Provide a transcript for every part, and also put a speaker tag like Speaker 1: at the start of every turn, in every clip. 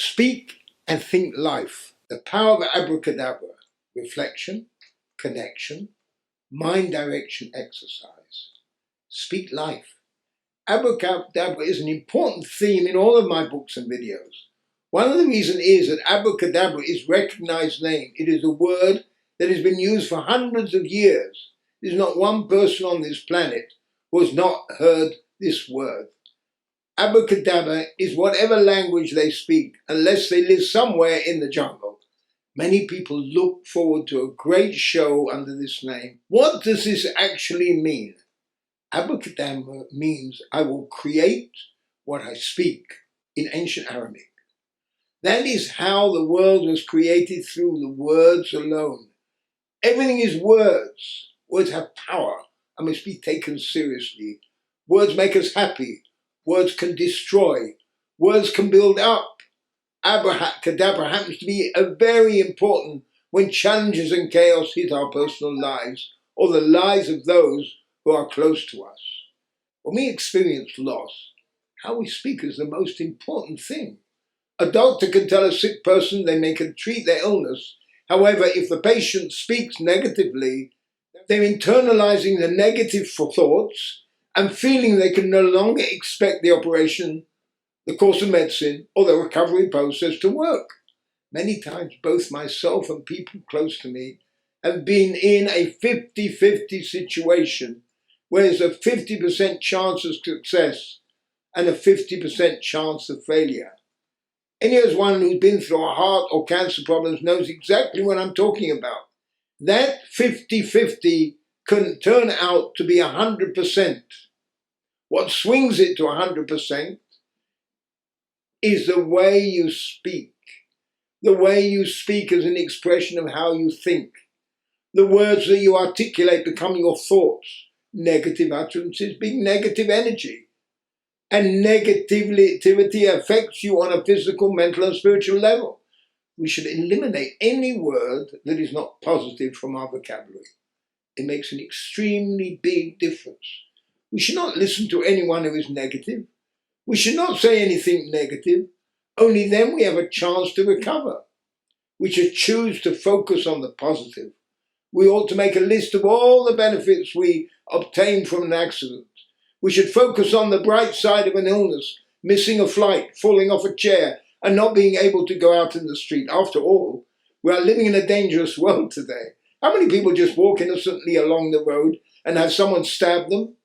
Speaker 1: Speak and think life. The power of abracadabra. Reflection, connection, mind direction exercise. Speak life. Abracadabra is an important theme in all of my books and videos. One of the reasons is that abracadabra is a recognized name. It is a word that has been used for hundreds of years. There's not one person on this planet who has not heard this word. Abracadabra is whatever language they speak, unless they live somewhere in the jungle. Many people look forward to a great show under this name. What does this actually mean? Abracadabra means I will create what I speak in ancient Aramaic. That is how the world was created, through the words alone. Everything is words. Words have power and must be taken seriously. Words make us happy. Words can destroy. Words can build up. Abracadabra happens to be very important when challenges and chaos hit our personal lives or the lives of those who are close to us. When we experience loss, how we speak is the most important thing. A doctor can tell a sick person they can treat their illness. However, if the patient speaks negatively, they're internalizing the negative thoughts and feeling they can no longer expect the operation, the course of medicine, or the recovery process to work. Many times, both myself and people close to me have been in a 50-50 situation, where there's a 50% chance of success and a 50% chance of failure. Anyone who's been through a heart or cancer problems knows exactly what I'm talking about. That 50-50 can turn out to be 100%. What swings it to 100% is the way you speak. The way you speak is an expression of how you think. The words that you articulate become your thoughts. Negative utterances being negative energy. And negativity affects you on a physical, mental, and spiritual level. We should eliminate any word that is not positive from our vocabulary. It makes an extremely big difference. We should not listen to anyone who is negative. We should not say anything negative. Only then we have a chance to recover. We should choose to focus on the positive. We ought to make a list of all the benefits we obtain from an accident. We should focus on the bright side of an illness, missing a flight, falling off a chair, and not being able to go out in the street. After all, we are living in a dangerous world today. How many people just walk innocently along the road and have someone stab them?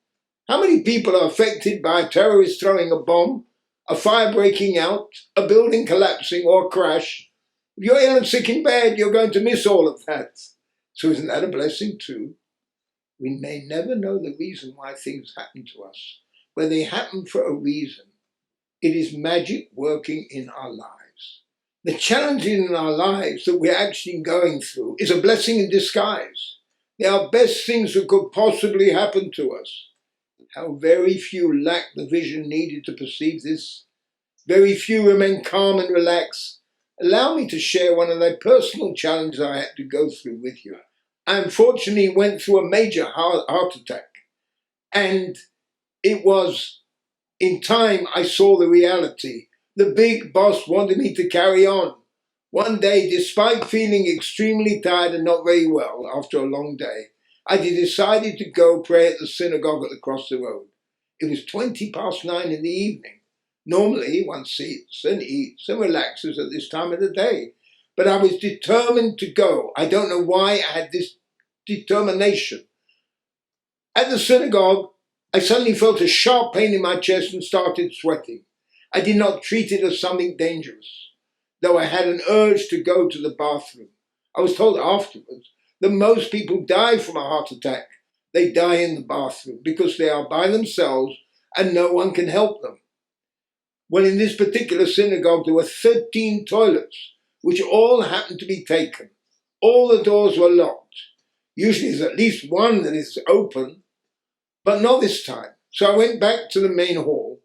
Speaker 1: How many people are affected by a terrorist throwing a bomb, a fire breaking out, a building collapsing, or a crash? If you're ill and sick in bed, you're going to miss all of that. So isn't that a blessing too? We may never know the reason why things happen to us, but they happen for a reason. It is magic working in our lives. The challenge in our lives that we're actually going through is a blessing in disguise. They are best things that could possibly happen to us. How very few lack the vision needed to perceive this. Very few remain calm and relaxed. Allow me to share one of the personal challenges I had to go through with you. I unfortunately went through a major heart attack. And it was in time I saw the reality. The big boss wanted me to carry on. One day, despite feeling extremely tired and not very well after a long day, I decided to go pray at the synagogue across the road. It was 9:20 in the evening. Normally, one sits and eats and relaxes at this time of the day. But I was determined to go. I don't know why I had this determination. At the synagogue, I suddenly felt a sharp pain in my chest and started sweating. I did not treat it as something dangerous, though I had an urge to go to the bathroom. I was told afterwards that most people die from a heart attack. They die in the bathroom because they are by themselves and no one can help them. Well, in this particular synagogue, there were 13 toilets, which all happened to be taken. All the doors were locked. Usually there's at least one that is open, but not this time. So I went back to the main hall.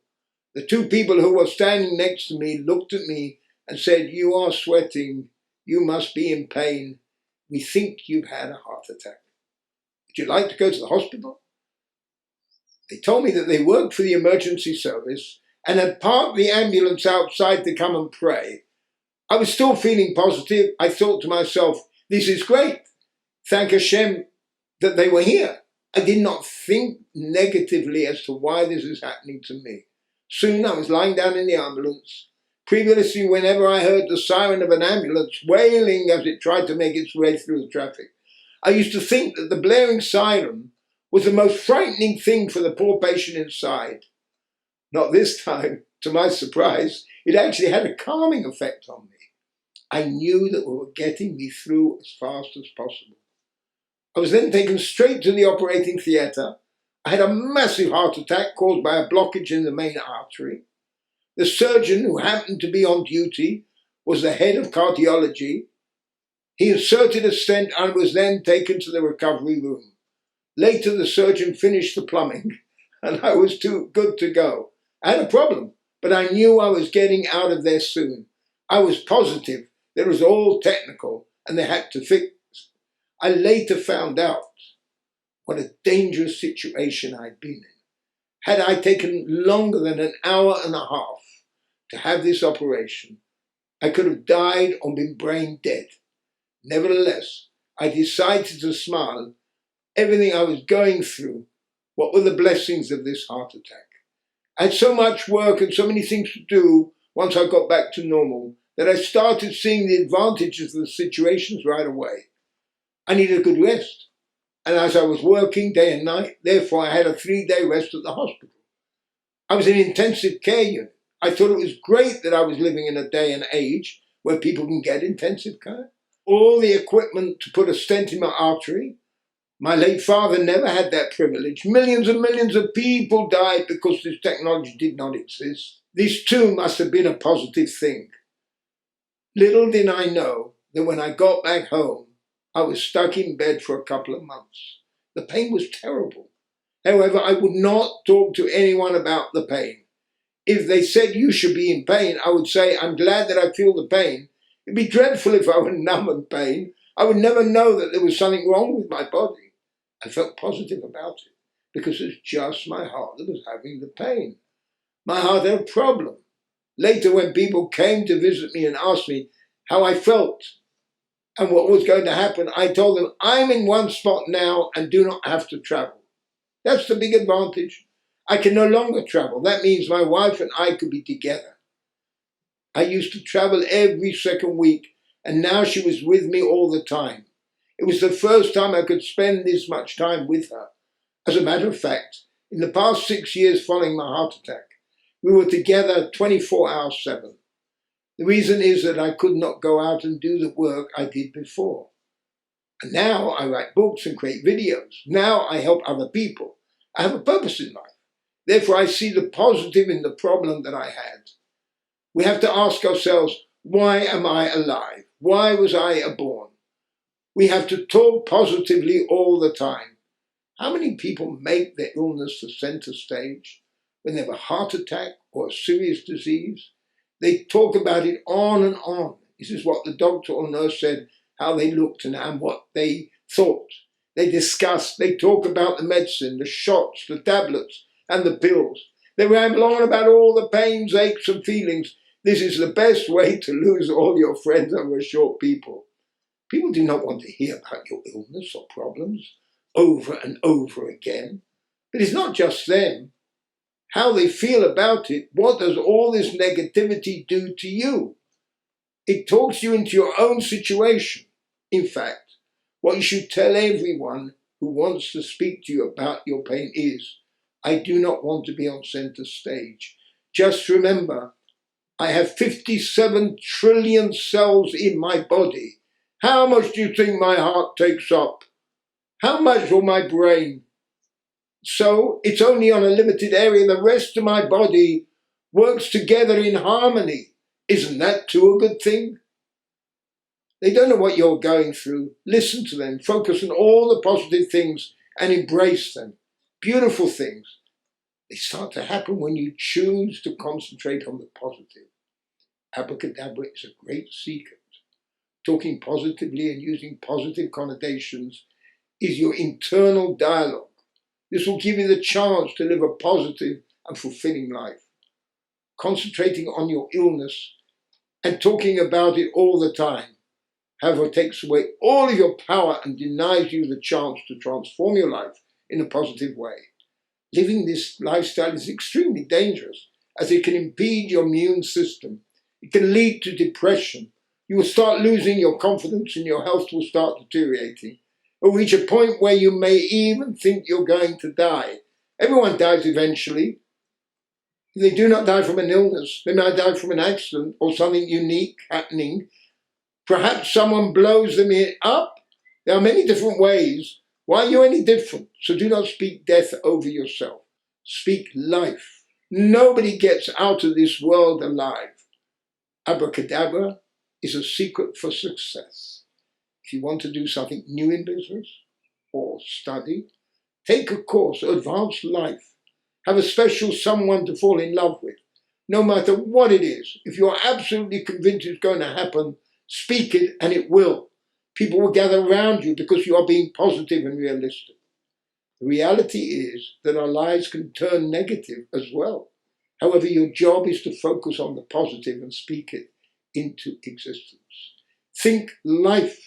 Speaker 1: The two people who were standing next to me looked at me and said, "You are sweating. You must be in pain. We think you've had a heart attack. Would you like to go to the hospital?" They told me that they worked for the emergency service and had parked the ambulance outside to come and pray. I was still feeling positive. I thought to myself, this is great. Thank Hashem that they were here. I did not think negatively as to why this is happening to me. Soon I was lying down in the ambulance. Previously, whenever I heard the siren of an ambulance wailing as it tried to make its way through the traffic, I used to think that the blaring siren was the most frightening thing for the poor patient inside. Not this time. To my surprise, it actually had a calming effect on me. I knew that we were getting me through as fast as possible. I was then taken straight to the operating theatre. I had a massive heart attack caused by a blockage in the main artery. The surgeon, who happened to be on duty, was the head of cardiology. He inserted a stent and was then taken to the recovery room. Later, the surgeon finished the plumbing, and I was too good to go. I had a problem, but I knew I was getting out of there soon. I was positive that it was all technical and they had to fix. I later found out what a dangerous situation I'd been in. Had I taken longer than an hour and a half to have this operation, I could have died or been brain dead. Nevertheless, I decided to smile. Everything I was going through, what were the blessings of this heart attack? I had so much work and so many things to do once I got back to normal that I started seeing the advantages of the situations right away. I needed a good rest. And as I was working day and night, therefore I had a 3-day rest at the hospital. I was in intensive care unit. I thought it was great that I was living in a day and age where people can get intensive care. All the equipment to put a stent in my artery. My late father never had that privilege. Millions and millions of people died because this technology did not exist. This too must have been a positive thing. Little did I know that when I got back home, I was stuck in bed for a couple of months. The pain was terrible. However, I would not talk to anyone about the pain. If they said you should be in pain, I would say, I'm glad that I feel the pain. It'd be dreadful if I were numb in pain. I would never know that there was something wrong with my body. I felt positive about it because it's just my heart that was having the pain. My heart had a problem. Later, when people came to visit me and asked me how I felt and what was going to happen, I told them, I'm in one spot now and do not have to travel. That's the big advantage. I can no longer travel. That means my wife and I could be together. I used to travel every second week, and now she was with me all the time. It was the first time I could spend this much time with her. As a matter of fact, in the past 6 years following my heart attack, we were together 24 hours 7. The reason is that I could not go out and do the work I did before. And now I write books and create videos. Now I help other people. I have a purpose in life. Therefore, I see the positive in the problem that I had. We have to ask ourselves, why am I alive? Why was I born? We have to talk positively all the time. How many people make their illness the center stage? When they have a heart attack or a serious disease, they talk about it on and on. This is what the doctor or nurse said, how they looked and what they thought. They discuss, they talk about the medicine, the shots, the tablets, and the pills. They ramble on about all the pains, aches, and feelings. This is the best way to lose all your friends over a short people. People do not want to hear about your illness or problems over and over again. But it's not just them. How they feel about it, what does all this negativity do to you? It talks you into your own situation. In fact, what you should tell everyone who wants to speak to you about your pain is, I do not want to be on center stage. Just remember, I have 57 trillion cells in my body. How much do you think my heart takes up? How much will my brain? So it's only on a limited area. The rest of my body works together in harmony. Isn't that too a good thing? They don't know what you're going through. Listen to them. Focus on all the positive things and embrace them. Beautiful things. They start to happen when you choose to concentrate on the positive. Abracadabra is a great secret. Talking positively and using positive connotations is your internal dialogue. This will give you the chance to live a positive and fulfilling life. Concentrating on your illness and talking about it all the time, however, takes away all of your power and denies you the chance to transform your life in a positive way. Living this lifestyle is extremely dangerous as it can impede your immune system. It can lead to depression. You will start losing your confidence and your health will start deteriorating. Or reach a point where you may even think you're going to die. Everyone dies eventually. If they do not die from an illness, they might die from an accident or something unique happening. Perhaps someone blows them up. There are many different ways. Why are you any different? So do not speak death over yourself. Speak life. Nobody gets out of this world alive. Abracadabra is a secret for success. If you want to do something new in business or study, take a course, advance life. Have a special someone to fall in love with. No matter what it is, if you're absolutely convinced it's going to happen, speak it and it will. People will gather around you because you are being positive and realistic. The reality is that our lives can turn negative as well. However, your job is to focus on the positive and speak it into existence. Think life.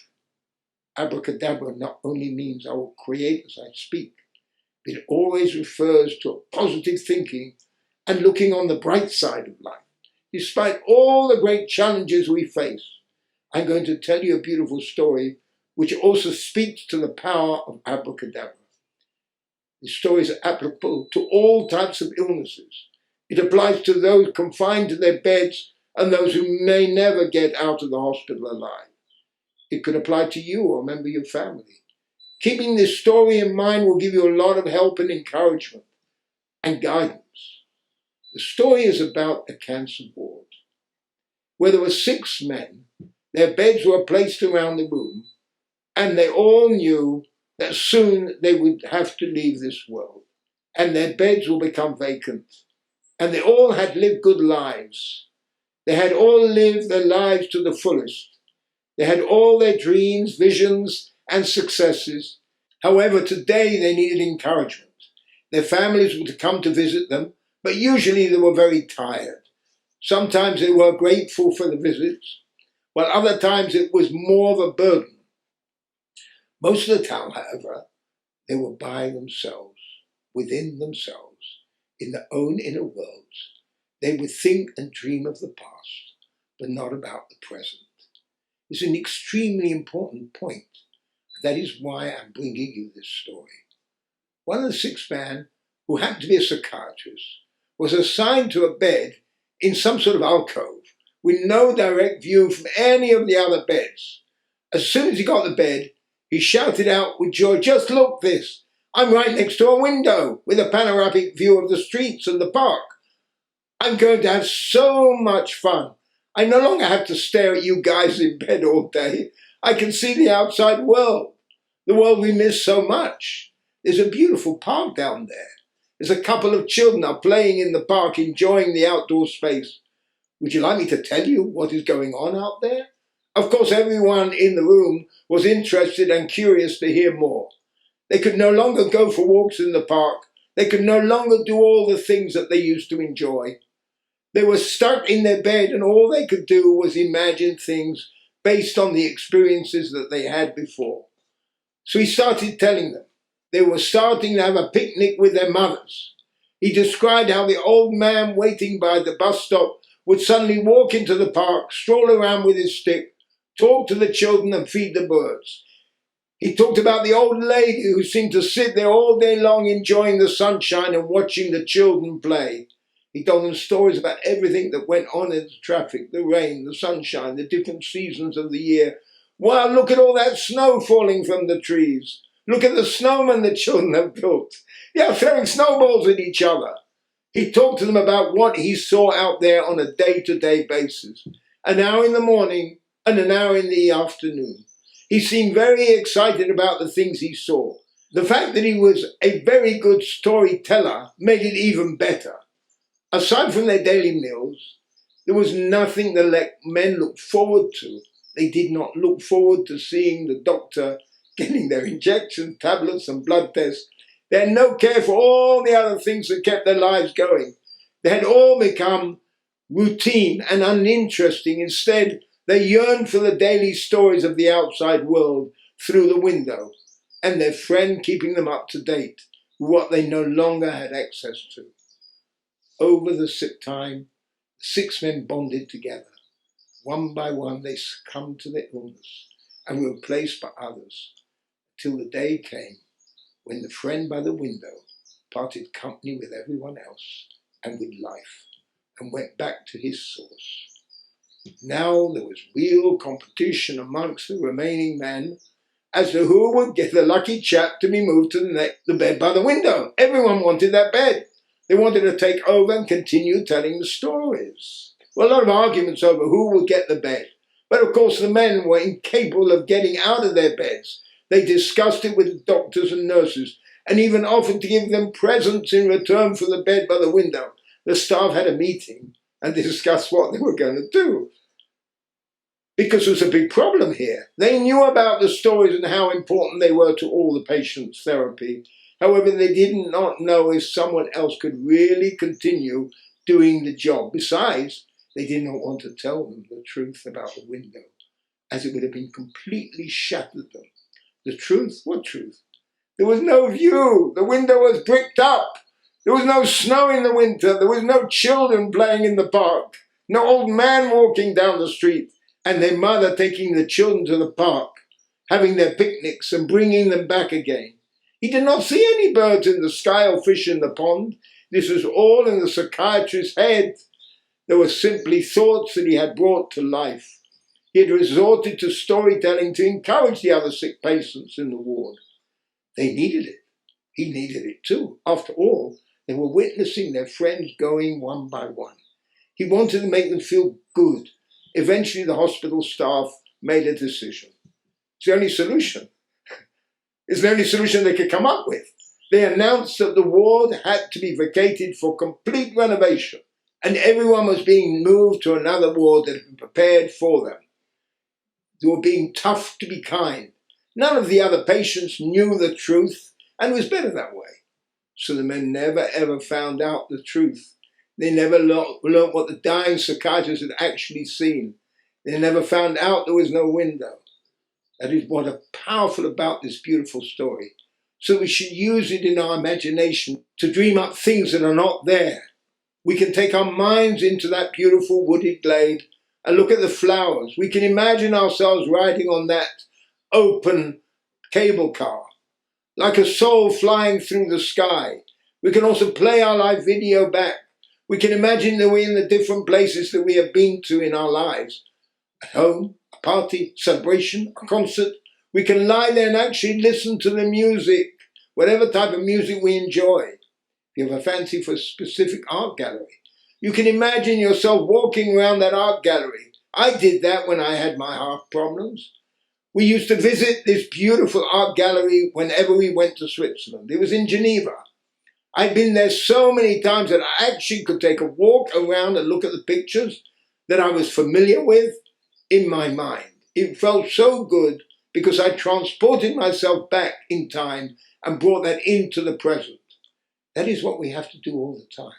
Speaker 1: Abracadabra not only means I will create as I speak, but it always refers to a positive thinking and looking on the bright side of life. Despite all the great challenges we face, I'm going to tell you a beautiful story which also speaks to the power of abracadabra. This story is applicable to all types of illnesses. It applies to those confined to their beds and those who may never get out of the hospital alive. It could apply to you or a member of your family. Keeping this story in mind will give you a lot of help and encouragement and guidance. The story is about a cancer ward where there were 6 men. Their beds were placed around the room, and they all knew that soon they would have to leave this world, and their beds will become vacant. And they all had lived good lives. They had all lived their lives to the fullest. They had all their dreams, visions, and successes. However, today they needed encouragement. Their families were to come to visit them, but usually they were very tired. Sometimes they were grateful for the visits, while other times it was more of a burden. Most of the time, however, they were by themselves, within themselves, in their own inner worlds. They would think and dream of the past, but not about the present. It's an extremely important point. That is why I'm bringing you this story. One of the 6 men, who happened to be a psychiatrist, was assigned to a bed in some sort of alcove with no direct view from any of the other beds. As soon as he got the bed, he shouted out with joy, "Just look this! I'm right next to a window with a panoramic view of the streets and the park. I'm going to have so much fun. I no longer have to stare at you guys in bed all day. I can see the outside world, the world we miss so much. There's a beautiful park down there. There's a couple of children are playing in the park, enjoying the outdoor space. Would you like me to tell you what is going on out there?" Of course, everyone in the room was interested and curious to hear more. They could no longer go for walks in the park. They could no longer do all the things that they used to enjoy. They were stuck in their bed and all they could do was imagine things based on the experiences that they had before. So he started telling them. They were starting to have a picnic with their mothers. He described how the old man waiting by the bus stop would suddenly walk into the park, stroll around with his stick, talk to the children and feed the birds. He talked about the old lady who seemed to sit there all day long enjoying the sunshine and watching the children play. He told them stories about everything that went on in the traffic, the rain, the sunshine, the different seasons of the year. Wow, look at all that snow falling from the trees. Look at the snowmen the children have built. Yeah, throwing snowballs at each other. He talked to them about what he saw out there on a day-to-day basis. An hour in the morning and an hour in the afternoon. He seemed very excited about the things he saw. The fact that he was a very good storyteller made it even better. Aside from their daily meals, there was nothing the men looked forward to. They did not look forward to seeing the doctor, getting their injections, tablets and blood tests. They had no care for all the other things that kept their lives going. They had all become routine and uninteresting. Instead, they yearned for the daily stories of the outside world through the window, and their friend keeping them up to date with what they no longer had access to. Over the time, 6 men bonded together. One by one, they succumbed to their illness and were replaced by others, till the day came when the friend by the window parted company with everyone else and with life, and went back to his source. Now there was real competition amongst the remaining men as to who would get the lucky chap to be moved to the bed by the window. Everyone wanted that bed. They wanted to take over and continue telling the stories. Well, a lot of arguments over who would get the bed. But of course the men were incapable of getting out of their beds. They discussed it with the doctors and nurses, and even offered to give them presents in return for the bed by the window. The staff had a meeting and discussed what they were going to do. Because there was a big problem here. They knew about the stories and how important they were to all the patients' therapy. However, they did not know if someone else could really continue doing the job. Besides, they did not want to tell them the truth about the window, as it would have been completely shattered them. The truth? What truth? There was no view. The window was bricked up. There was no snow in the winter. There was no children playing in the park. No old man walking down the street, and their mother taking the children to the park, having their picnics and bringing them back again. He did not see any birds in the sky or fish in the pond. This was all in the psychiatrist's head. There were simply thoughts that he had brought to life. He had resorted to storytelling to encourage the other sick patients in the ward. They needed it. He needed it too. After all, they were witnessing their friends going one by one. He wanted to make them feel good. Eventually, the hospital staff made a decision. It's the only solution. It's the only solution they could come up with. They announced that the ward had to be vacated for complete renovation, and everyone was being moved to another ward that had been prepared for them. They were being tough to be kind. None of the other patients knew the truth, and it was better that way. So the men never ever found out the truth. They never learned what the dying psychiatrist had actually seen. They never found out there was no window. That is what is powerful about this beautiful story. So we should use it in our imagination to dream up things that are not there. We can take our minds into that beautiful wooded glade and look at the flowers. We can imagine ourselves riding on that open cable car, like a soul flying through the sky. We can also play our live video back. We can imagine that we're in the different places that we have been to in our lives. At home, a party, celebration, a concert. We can lie there and actually listen to the music, whatever type of music we enjoy. If you have a fancy for a specific art gallery, you can imagine yourself walking around that art gallery. I did that when I had my heart problems. We used to visit this beautiful art gallery whenever we went to Switzerland. It was in Geneva. I'd been there so many times that I actually could take a walk around and look at the pictures that I was familiar with in my mind. It felt so good because I transported myself back in time and brought that into the present. That is what we have to do all the time.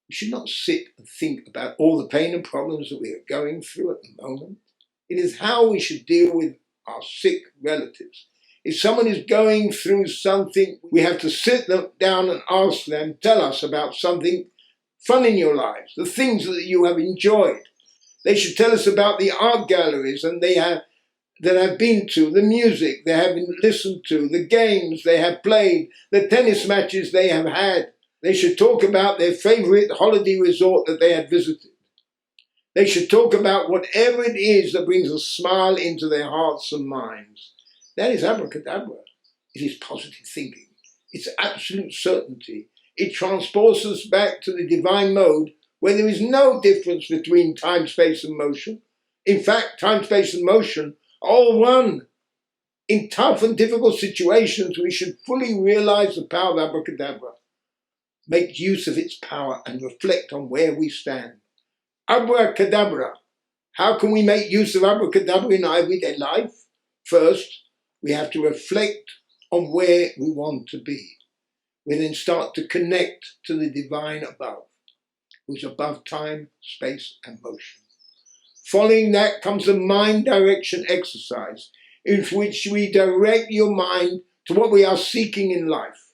Speaker 1: We should not sit and think about all the pain and problems that we are going through at the moment. It is how we should deal with our sick relatives. If someone is going through something, we have to sit them down and ask them, tell us about something fun in your lives, the things that you have enjoyed. They should tell us about the art galleries that I've been to, the music they have listened to, the games they have played, the tennis matches they have had. They should talk about their favorite holiday resort that they had visited. They should talk about whatever it is that brings a smile into their hearts and minds. That is abracadabra. It is positive thinking. It's absolute certainty. It transports us back to the divine mode where there is no difference between time, space, and motion. In fact, time, space, and motion are all one. In tough and difficult situations, we should fully realize the power of abracadabra, make use of its power, and reflect on where we stand. Abracadabra. How can we make use of abracadabra in our everyday life? First, we have to reflect on where we want to be. We then start to connect to the divine above. who's above time, space, and motion. Following that comes a mind direction exercise, in which we direct your mind to what we are seeking in life.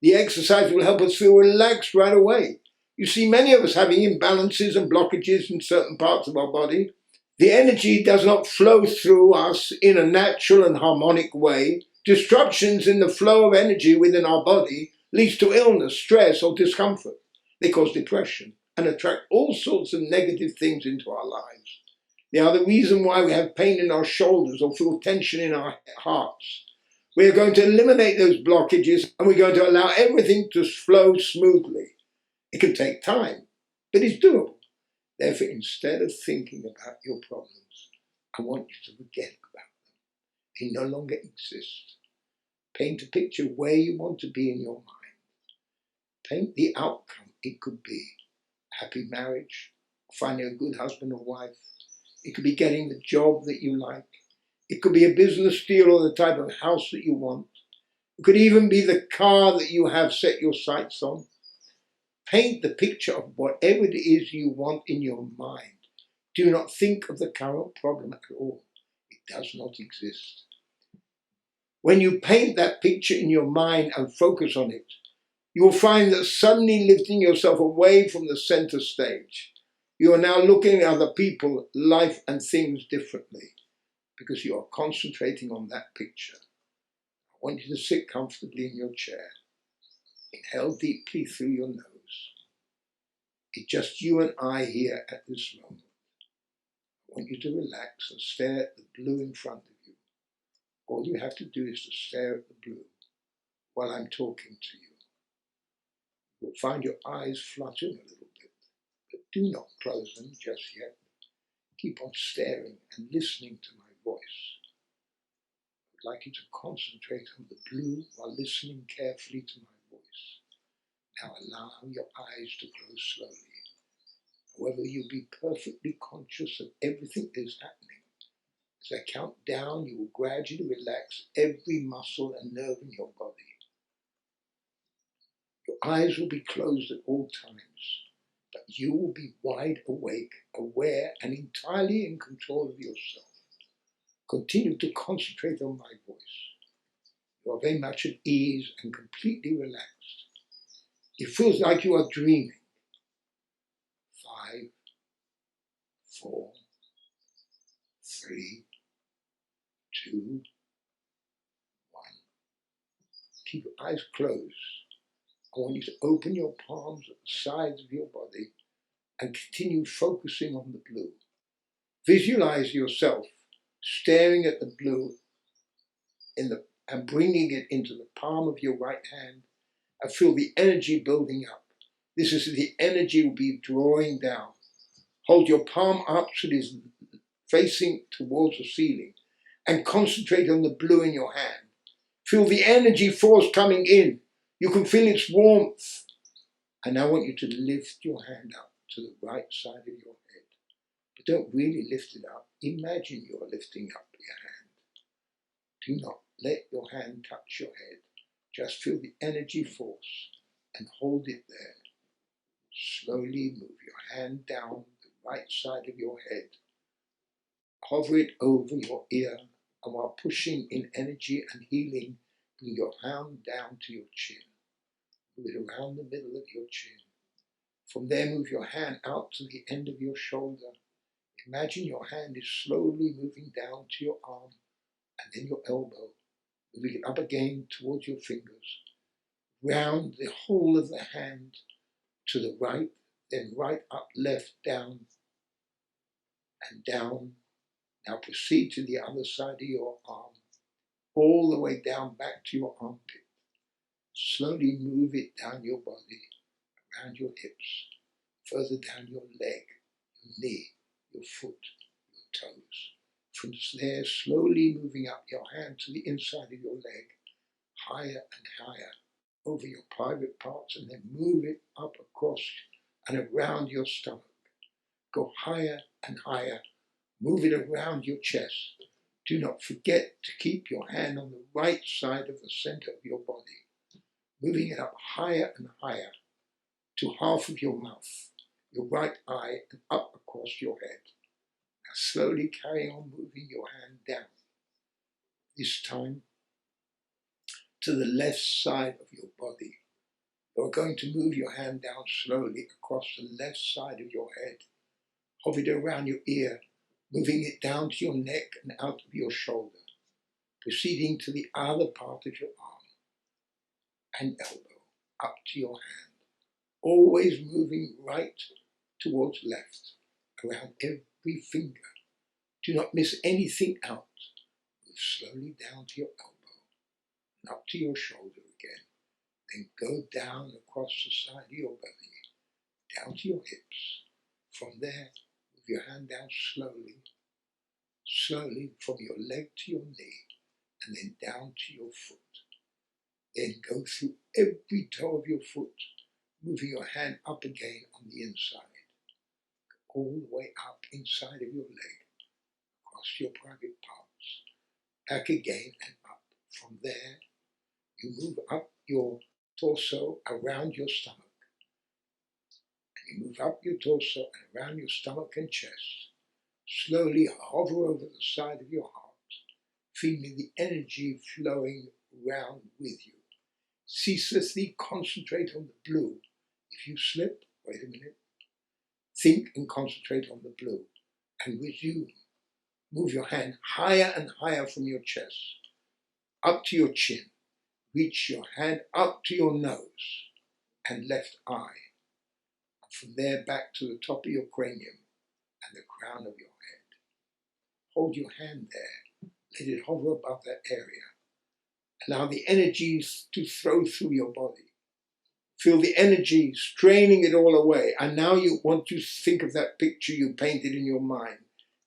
Speaker 1: The exercise will help us feel relaxed right away. You see, many of us having imbalances and blockages in certain parts of our body. The energy does not flow through us in a natural and harmonic way. Disruptions in the flow of energy within our body leads to illness, stress, or discomfort. They cause depression and attract all sorts of negative things into our lives. They are the reason why we have pain in our shoulders or feel tension in our hearts. We are going to eliminate those blockages and we're going to allow everything to flow smoothly. It can take time, but it's doable. Therefore, instead of thinking about your problems, I want you to forget about them. They no longer exist. Paint a picture where you want to be in your mind. Paint the outcome. It could be a happy marriage, finding a good husband or wife. It could be getting the job that you like. It could be a business deal or the type of house that you want. It could even be the car that you have set your sights on. Paint the picture of whatever it is you want in your mind. Do not think of the current problem at all. It does not exist. When you paint that picture in your mind and focus on it, you will find that suddenly lifting yourself away from the center stage, you are now looking at other people, life, and things differently because you are concentrating on that picture. I want you to sit comfortably in your chair. Inhale deeply through your nose. It's just you and I here at this moment. I want you to relax and stare at the blue in front of you. All you have to do is to stare at the blue while I'm talking to you. You'll find your eyes fluttering a little bit, but do not close them just yet. Keep on staring and listening to my voice. I'd like you to concentrate on the blue while listening carefully to my voice. Now allow your eyes to close slowly. However, you'll be perfectly conscious of everything that is happening. As I count down, you will gradually relax every muscle and nerve in your body. Your eyes will be closed at all times, but you will be wide awake, aware, and entirely in control of yourself. Continue to concentrate on my voice. You are very much at ease and completely relaxed. It feels like you are dreaming. 5, 4, 3, 2, 1. Keep your eyes closed. I want you to open your palms at the sides of your body and continue focusing on the blue. Visualize yourself staring at the blue and bringing it into the palm of your right hand and feel the energy building up. This is the energy will be drawing down. Hold your palm up so it is facing towards the ceiling and concentrate on the blue in your hand. Feel the energy force coming in. You can feel its warmth. And I want you to lift your hand up to the right side of your head. But don't really lift it up. Imagine you are lifting up your hand. Do not let your hand touch your head. Just feel the energy force and hold it there. Slowly move your hand down the right side of your head. Hover it over your ear, and while pushing in energy and healing, bring your hand down to your chin. Move it around the middle of your chin. From there, move your hand out to the end of your shoulder. Imagine your hand is slowly moving down to your arm and then your elbow, moving it up again towards your fingers. Round the whole of the hand to the right, then right up, left, down, and down. Now proceed to the other side of your arm, all the way down back to your armpit. Slowly move it down your body, around your hips, further down your leg, your knee, your foot, your toes. From there, slowly moving up your hand to the inside of your leg, higher and higher, over your private parts, and then move it up across and around your stomach. Go higher and higher. Move it around your chest. Do not forget to keep your hand on the right side of the center of your body. Moving it up higher and higher to half of your mouth. your right eye and up across your head. Now slowly carry on moving your hand down. This time to the left side of your body. You're going to move your hand down slowly across the left side of your head. Hover it around your ear, moving it down to your neck and out of your shoulder, proceeding to the other part of your arm and elbow, up to your hand, always moving right towards left, around every finger. Do not miss anything out. Move slowly down to your elbow and up to your shoulder again. Then go down across the side of your belly, down to your hips. From there, move your hand down slowly, slowly from your leg to your knee, and then down to your foot. Then go through every toe of your foot, moving your hand up again on the inside, all the way up inside of your leg, across your private parts, back again and up. From there, you move up your torso around your stomach, and you move up your torso and around your stomach and chest. Slowly hover over the side of your heart, feeling the energy flowing round with you. Ceaselessly concentrate on the blue. If you slip, wait a minute, think and concentrate on the blue, and resume. Move your hand higher and higher from your chest, up to your chin. Reach your hand up to your nose and left eye, and from there back to the top of your cranium and the crown of your head. Hold your hand there, let it hover above that area. Allow the energies to flow through your body. Feel the energy straining it all away, and now you want to think of that picture you painted in your mind.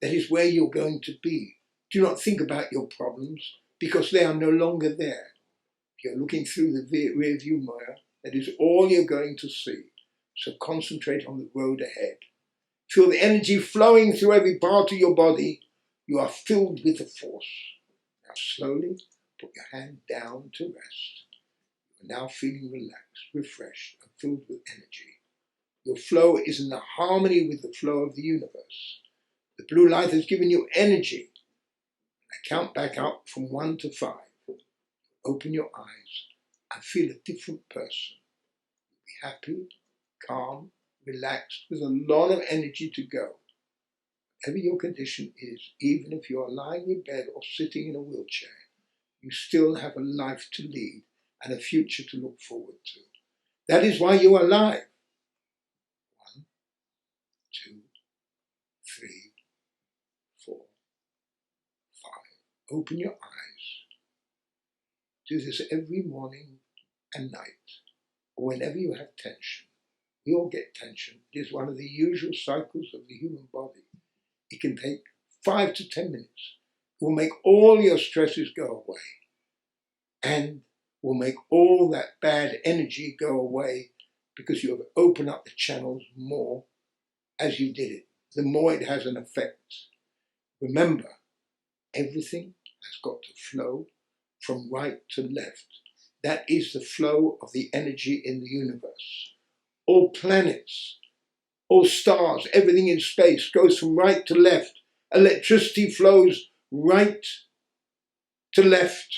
Speaker 1: That is where you're going to be. Do not think about your problems, because they are no longer there. You're looking through the rear view mirror. That is all you're going to see. So concentrate on the road ahead. Feel the energy flowing through every part of your body. You are filled with the force. Now slowly put your hand down to rest. You are now feeling relaxed, refreshed, and filled with energy. Your flow is in harmony with the flow of the universe. The blue light has given you energy. I count back up from 1 to 5. Open your eyes and feel a different person. Be happy, calm, relaxed, with a lot of energy to go. Whatever your condition is, even if you are lying in bed or sitting in a wheelchair, you still have a life to lead and a future to look forward to. That is why you are alive. 1, 2, 3, 4, 5. Open your eyes. Do this every morning and night, or whenever you have tension. We all get tension. It is one of the usual cycles of the human body. It can take 5 to 10 minutes. It will make all your stresses go away, and will make all that bad energy go away, because you have opened up the channels more as you did it. The more it has an effect. Remember, everything has got to flow from right to left. That is the flow of the energy in the universe. All planets, all stars, everything in space goes from right to left. Electricity flows right to left.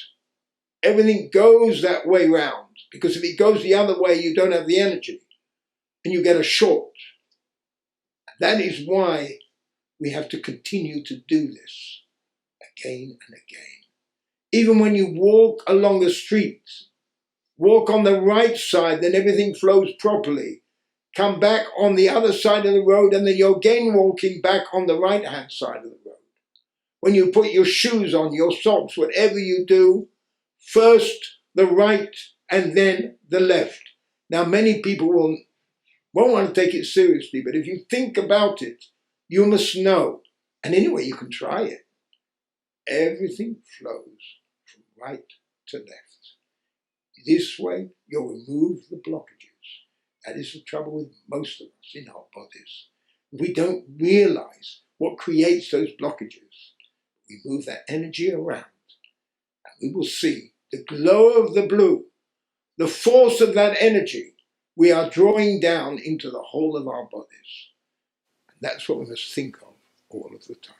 Speaker 1: Everything goes that way round, because if it goes the other way, you don't have the energy and you get a short. That is why we have to continue to do this again and again. Even when you walk along the street, walk on the right side, then everything flows properly. Come back on the other side of the road, and then you're again walking back on the right-hand side of the road. When you put your shoes on, your socks, whatever you do, first the right and then the left. Now, many people won't want to take it seriously, but if you think about it, you must know. And anyway, you can try it. Everything flows from right to left. This way, you'll remove the blockages. That is the trouble with most of us in our bodies. We don't realize what creates those blockages. We move that energy around, and we will see the glow of the blue, the force of that energy We are drawing down into the whole of our bodies. And that's what we must think of all of the time.